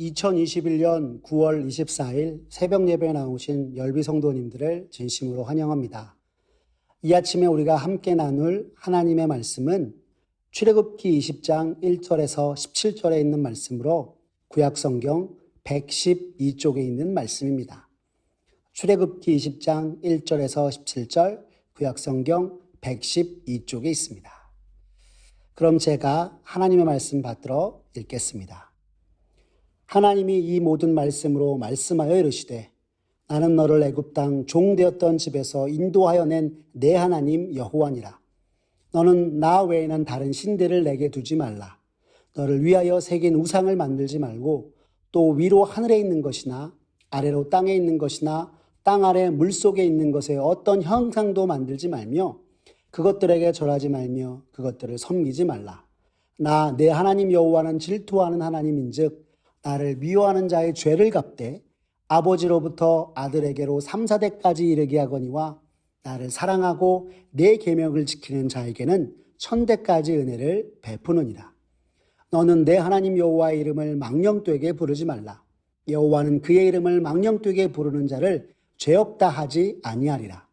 2021년 9월 24일 새벽 예배에 나오신 열비 성도님들을 진심으로 환영합니다. 이 아침에 우리가 함께 나눌 하나님의 말씀은 출애굽기 20장 1절에서 17절에 있는 말씀으로 구약성경 112쪽에 있는 말씀입니다. 출애굽기 20장 1절에서 17절, 구약성경 112쪽에 있습니다. 그럼 제가 하나님의 말씀 받들어 읽겠습니다. 하나님이 이 모든 말씀으로 말씀하여 이르시되 나는 너를 애굽 땅 종되었던 집에서 인도하여 낸 내 하나님 여호와니라. 너는 나 외에는 다른 신들을 내게 두지 말라. 너를 위하여 새긴 우상을 만들지 말고 또 위로 하늘에 있는 것이나 아래로 땅에 있는 것이나 땅 아래 물속에 있는 것에 어떤 형상도 만들지 말며 그것들에게 절하지 말며 그것들을 섬기지 말라. 나 내 하나님 여호와는 질투하는 하나님인즉 나를 미워하는 자의 죄를 갚되 아버지로부터 아들에게로 3, 4대까지 이르게 하거니와 나를 사랑하고 내 계명을 지키는 자에게는 1000대까지 은혜를 베푸느니라. 너는 내 하나님 여호와의 이름을 망령되게 부르지 말라. 여호와는 그의 이름을 망령되게 부르는 자를 죄 없다 하지 아니하리라.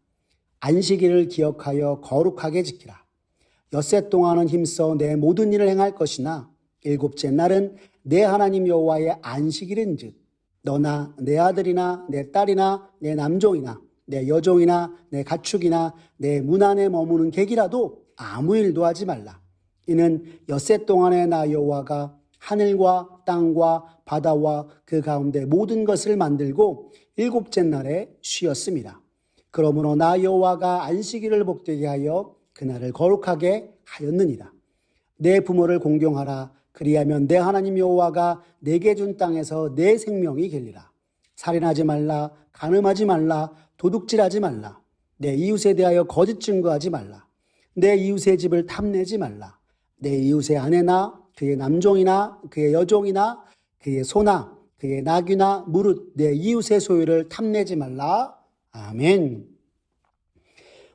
안식일을 기억하여 거룩하게 지키라. 엿새 동안은 힘써 내 모든 일을 행할 것이나 일곱째 날은 내 하나님 여호와의 안식일인즉 너나 내 아들이나 내 딸이나 내 남종이나 내 여종이나 내 가축이나 내 문 안에 머무는 객이라도 아무 일도 하지 말라. 이는 엿새 동안에 나 여호와가 하늘과 땅과 바다와 그 가운데 모든 것을 만들고 일곱째 날에 쉬었음이라. 그러므로 나 여호와가 안식일을 복되게 하여 그날을 거룩하게 하였느니라. 내 부모를 공경하라. 그리하면 내 하나님 여호와가 내게 준 땅에서 내 생명이 길리라. 살인하지 말라. 간음하지 말라. 도둑질하지 말라. 내 이웃에 대하여 거짓 증거하지 말라. 내 이웃의 집을 탐내지 말라. 내 이웃의 아내나 그의 남종이나 그의 여종이나 그의 소나 그의 나귀나 무릇 내 이웃의 소유를 탐내지 말라. 아멘.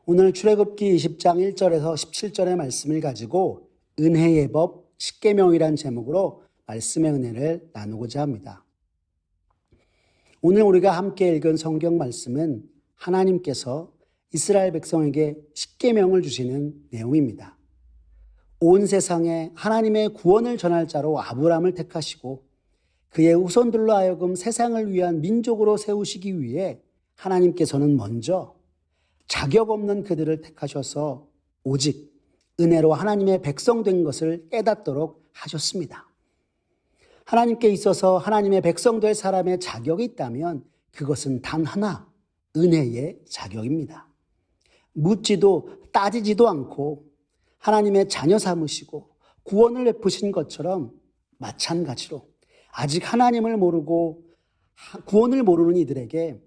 오늘 출애굽기 20장 1절에서 17절의 말씀을 가지고 은혜의 법 십계명이란 제목으로 말씀의 은혜를 나누고자 합니다. 오늘 우리가 함께 읽은 성경 말씀은 하나님께서 이스라엘 백성에게 십계명을 주시는 내용입니다. 온 세상에 하나님의 구원을 전할 자로 아브라함을 택하시고 그의 후손들로 하여금 세상을 위한 민족으로 세우시기 위해 하나님께서는 먼저 자격 없는 그들을 택하셔서 오직 은혜로 하나님의 백성 된 것을 깨닫도록 하셨습니다. 하나님께 있어서 하나님의 백성 될 사람의 자격이 있다면 그것은 단 하나, 은혜의 자격입니다. 묻지도 따지지도 않고 하나님의 자녀 삼으시고 구원을 베푸신 것처럼 마찬가지로 아직 하나님을 모르고 구원을 모르는 이들에게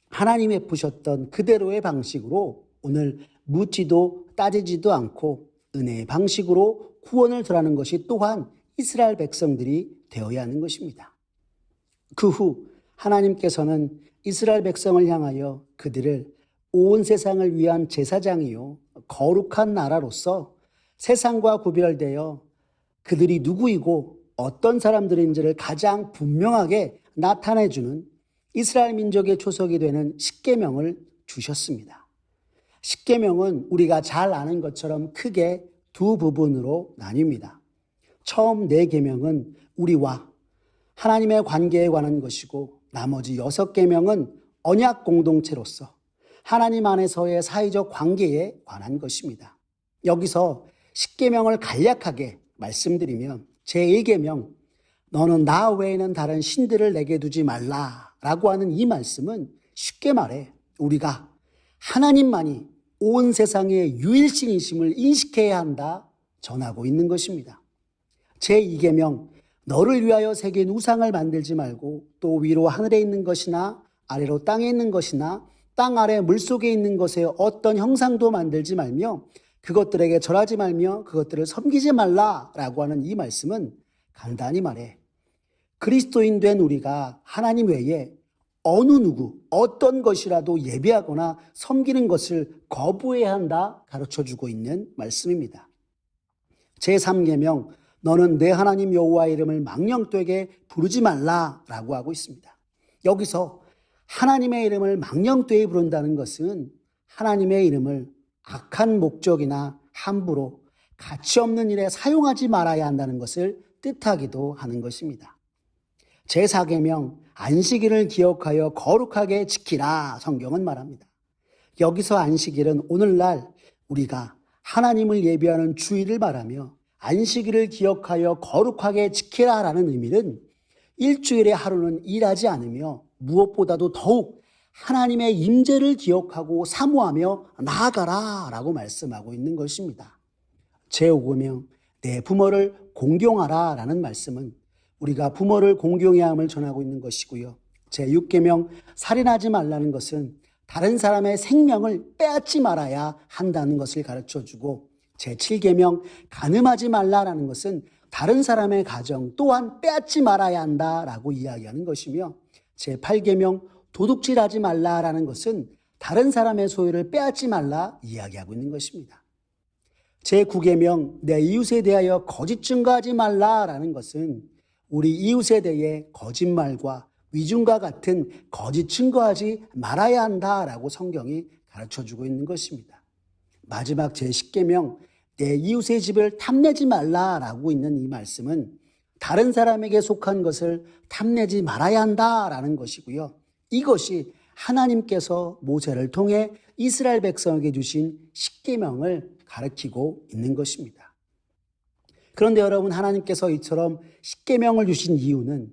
하나님이 베푸셨던 그대로의 방식으로 오늘 묻지도 따지지도 않고 은혜의 방식으로 구원을 전하는 것이 또한 이스라엘 백성들이 되어야 하는 것입니다. 그 후 하나님께서는 이스라엘 백성을 향하여 그들을 온 세상을 위한 제사장이요 거룩한 나라로서 세상과 구별되어 그들이 누구이고 어떤 사람들인지를 가장 분명하게 나타내주는 이스라엘 민족의 초석이 되는 십계명을 주셨습니다. 십계명은 우리가 잘 아는 것처럼 크게 두 부분으로 나뉩니다. 처음 네 계명은 우리와 하나님의 관계에 관한 것이고 나머지 6계명은 언약 공동체로서 하나님 안에서의 사회적 관계에 관한 것입니다. 여기서 십계명을 간략하게 말씀드리면 제1계명 너는 나 외에는 다른 신들을 내게 두지 말라라고 하는 이 말씀은 쉽게 말해 우리가 하나님만이 온 세상의 유일신이심을 인식해야 한다 전하고 있는 것입니다. 제2계명 너를 위하여 새긴 우상을 만들지 말고 또 위로 하늘에 있는 것이나 아래로 땅에 있는 것이나 땅 아래 물속에 있는 것에 어떤 형상도 만들지 말며 그것들에게 절하지 말며 그것들을 섬기지 말라라고 하는 이 말씀은 간단히 말해 그리스도인 된 우리가 하나님 외에 어느 누구, 어떤 것이라도 예배하거나 섬기는 것을 거부해야 한다 가르쳐주고 있는 말씀입니다. 제3계명 너는 내 하나님 여호와의 이름을 망령되게 부르지 말라라고 하고 있습니다. 여기서 하나님의 이름을 망령되이 부른다는 것은 하나님의 이름을 악한 목적이나 함부로 가치 없는 일에 사용하지 말아야 한다는 것을 뜻하기도 하는 것입니다. 제4계명 안식일을 기억하여 거룩하게 지키라 성경은 말합니다. 여기서 안식일은 오늘날 우리가 하나님을 예배하는 주일을 말하며 안식일을 기억하여 거룩하게 지키라라는 의미는 일주일의 하루는 일하지 않으며 무엇보다도 더욱 하나님의 임재를 기억하고 사모하며 나아가라라고 말씀하고 있는 것입니다. 제5계명 내 부모를 공경하라라는 말씀은 우리가 부모를 공경해야 함을 전하고 있는 것이고요. 제6계명 살인하지 말라는 것은 다른 사람의 생명을 빼앗지 말아야 한다는 것을 가르쳐주고, 제7계명 간음하지 말라라는 것은 다른 사람의 가정 또한 빼앗지 말아야 한다라고 이야기하는 것이며, 제8계명 도둑질하지 말라라는 것은 다른 사람의 소유를 빼앗지 말라 이야기하고 있는 것입니다. 제9계명 내 이웃에 대하여 거짓 증거하지 말라라는 것은 우리 이웃에 대해 거짓말과 위증과 같은 거짓 증거하지 말아야 한다라고 성경이 가르쳐주고 있는 것입니다. 마지막 제10계명 내 이웃의 집을 탐내지 말라라고 있는 이 말씀은 다른 사람에게 속한 것을 탐내지 말아야 한다라는 것이고요. 이것이 하나님께서 모세를 통해 이스라엘 백성에게 주신 10계명을 가르치고 있는 것입니다. 그런데 여러분, 하나님께서 이처럼 10계명을 주신 이유는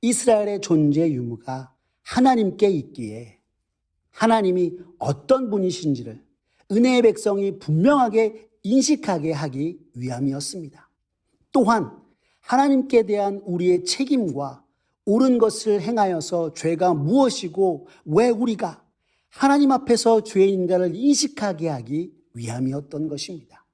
이스라엘의 존재 유무가 하나님께 있기에 하나님이 어떤 분이신지를 은혜의 백성이 분명하게 인식하게 하기 위함이었습니다. 또한 하나님께 대한 우리의 책임과 옳은 것을 행하여서 죄가 무엇이고 왜 우리가 하나님 앞에서 죄인인가를 인식하게 하기 위함이었던 것입니다.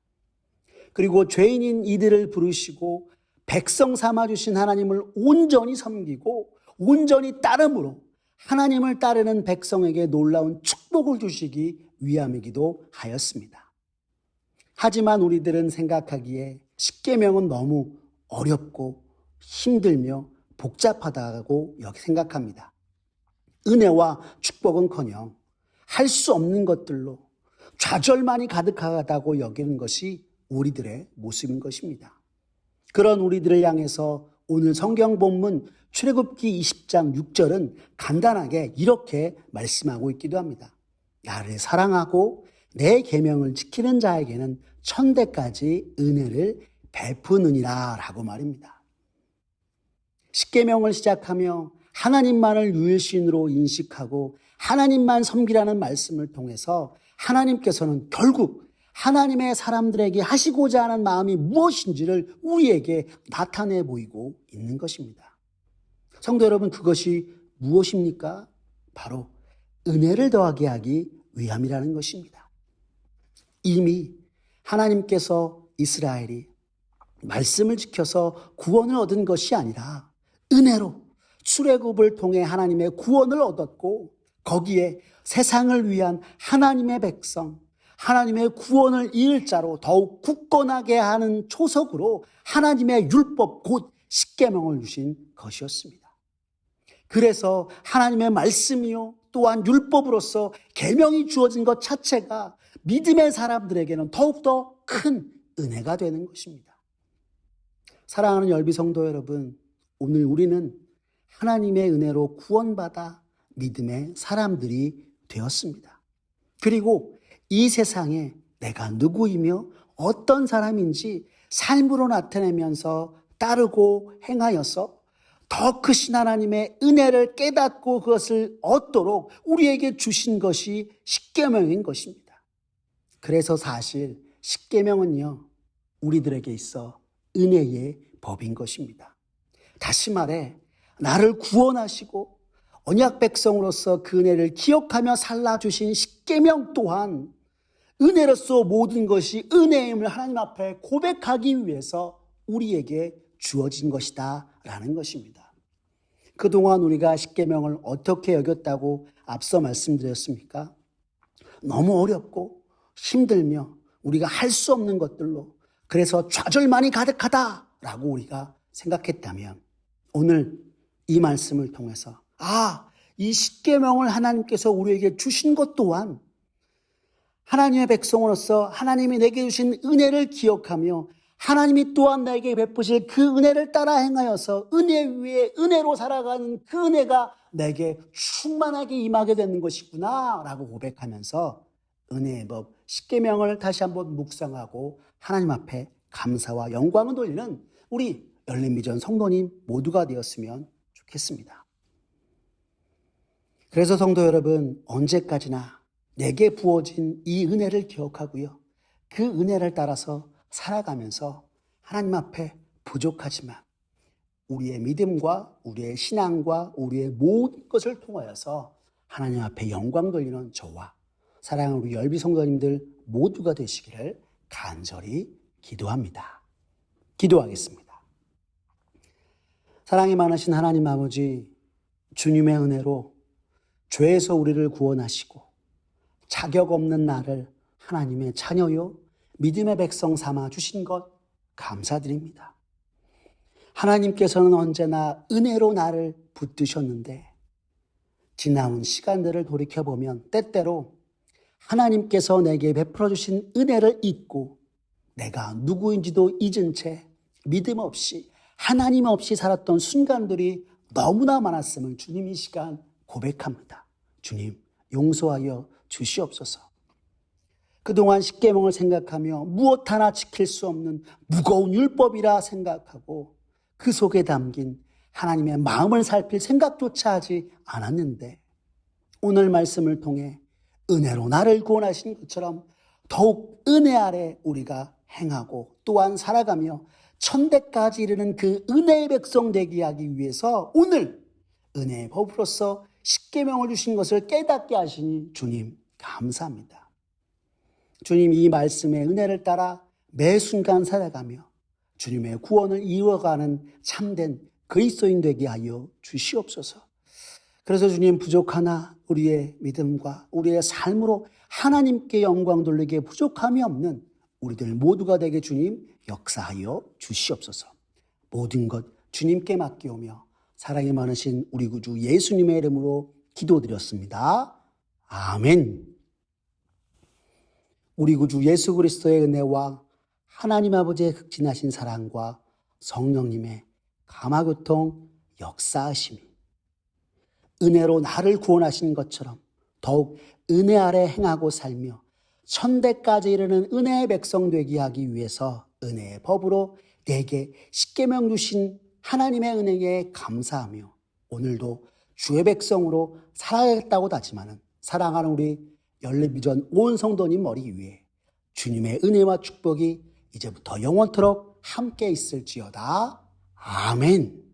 그리고 죄인인 이들을 부르시고 백성 삼아주신 하나님을 온전히 섬기고 온전히 따름으로 하나님을 따르는 백성에게 놀라운 축복을 주시기 위함이기도 하였습니다. 하지만 우리들은 생각하기에 10계명은 너무 어렵고 힘들며 복잡하다고 생각합니다. 은혜와 축복은커녕 할 수 없는 것들로 좌절만이 가득하다고 여기는 것이 우리들의 모습인 것입니다. 그런 우리들을 향해서 오늘 성경 본문 출애굽기 20장 6절은 간단하게 이렇게 말씀하고 있기도 합니다. 나를 사랑하고 내 계명을 지키는 자에게는 천대까지 은혜를 베푸느니라 라고 말입니다. 10계명을 시작하며 하나님만을 유일신으로 인식하고 하나님만 섬기라는 말씀을 통해서 하나님께서는 결국 하나님의 사람들에게 하시고자 하는 마음이 무엇인지를 우리에게 나타내 보이고 있는 것입니다. 성도 여러분, 그것이 무엇입니까? 바로 은혜를 더하게 하기 위함이라는 것입니다. 이미 하나님께서 이스라엘이 말씀을 지켜서 구원을 얻은 것이 아니라 은혜로 출애굽을 통해 하나님의 구원을 얻었고, 거기에 세상을 위한 하나님의 백성, 하나님의 구원을 이을 자로 더욱 굳건하게 하는 초석으로 하나님의 율법 곧 10계명을 주신 것이었습니다. 그래서 하나님의 말씀이요 또한 율법으로서 계명이 주어진 것 자체가 믿음의 사람들에게는 더욱더 큰 은혜가 되는 것입니다. 사랑하는 열비 성도 여러분, 오늘 우리는 하나님의 은혜로 구원받아 믿음의 사람들이 되었습니다. 그리고 이 세상에 내가 누구이며 어떤 사람인지 삶으로 나타내면서 따르고 행하여서 더 크신 하나님의 은혜를 깨닫고 그것을 얻도록 우리에게 주신 것이 10계명인 것입니다. 그래서 사실 10계명은요, 우리들에게 있어 은혜의 법인 것입니다. 다시 말해, 나를 구원하시고 언약 백성으로서 그 은혜를 기억하며 살라주신 10계명 또한 은혜로서 모든 것이 은혜임을 하나님 앞에 고백하기 위해서 우리에게 주어진 것이다 라는 것입니다. 그동안 우리가 10계명을 어떻게 여겼다고 앞서 말씀드렸습니까? 너무 어렵고 힘들며 우리가 할 수 없는 것들로, 그래서 좌절만이 가득하다 라고 우리가 생각했다면 오늘 이 말씀을 통해서 이 십계명을 하나님께서 우리에게 주신 것 또한 하나님의 백성으로서 하나님이 내게 주신 은혜를 기억하며 하나님이 또한 나에게 베푸실 그 은혜를 따라 행하여서 은혜 위에 은혜로 살아가는 그 은혜가 내게 충만하게 임하게 되는 것이구나 라고 고백하면서 은혜의 법 십계명을 다시 한번 묵상하고 하나님 앞에 감사와 영광을 돌리는 우리 열린비전 성도님 모두가 되었으면 좋겠습니다. 그래서 성도 여러분, 언제까지나 내게 부어진 이 은혜를 기억하고요, 그 은혜를 따라서 살아가면서 하나님 앞에 부족하지만 우리의 믿음과 우리의 신앙과 우리의 모든 것을 통하여서 하나님 앞에 영광 돌리는 저와 사랑하는 우리 열비 성도님들 모두가 되시기를 간절히 기도합니다. 기도하겠습니다. 사랑이 많으신 하나님 아버지, 주님의 은혜로 죄에서 우리를 구원하시고 자격 없는 나를 하나님의 자녀요 믿음의 백성 삼아 주신 것 감사드립니다. 하나님께서는 언제나 은혜로 나를 붙드셨는데 지나온 시간들을 돌이켜보면 때때로 하나님께서 내게 베풀어 주신 은혜를 잊고 내가 누구인지도 잊은 채 믿음 없이 하나님 없이 살았던 순간들이 너무나 많았음을 주님 이 시간 고백합니다. 주님 용서하여 주시옵소서. 그동안 십계명을 생각하며 무엇 하나 지킬 수 없는 무거운 율법이라 생각하고 그 속에 담긴 하나님의 마음을 살필 생각조차 하지 않았는데 오늘 말씀을 통해 은혜로 나를 구원하신 것처럼 더욱 은혜 아래 우리가 행하고 또한 살아가며 천대까지 이르는 그 은혜의 백성 되게 하기 위해서 오늘 은혜의 법으로서 십계명을 주신 것을 깨닫게 하시니 주님 감사합니다. 주님 이 말씀의 은혜를 따라 매 순간 살아가며 주님의 구원을 이어가는 참된 그리스도인 되게 하여 주시옵소서. 그래서 주님 부족하나 우리의 믿음과 우리의 삶으로 하나님께 영광 돌리기에 부족함이 없는 우리들 모두가 되게 주님 역사하여 주시옵소서. 모든 것 주님께 맡기오며 사랑이 많으신 우리 구주 예수님의 이름으로 기도드렸습니다. 아멘. 우리 구주 예수 그리스도의 은혜와 하나님 아버지의 극진하신 사랑과 성령님의 감화교통 역사하심이 은혜로 나를 구원하신 것처럼 더욱 은혜 아래 행하고 살며 천대까지 이르는 은혜의 백성 되게 하기 위해서 은혜의 법으로 내게 십계명 주신 하나님의 은혜에 감사하며 오늘도 주의 백성으로 살아야겠다고 다짐하는 사랑하는 우리 열린비전 온 성도님 머리 위에 주님의 은혜와 축복이 이제부터 영원토록 함께 있을지어다. 아멘.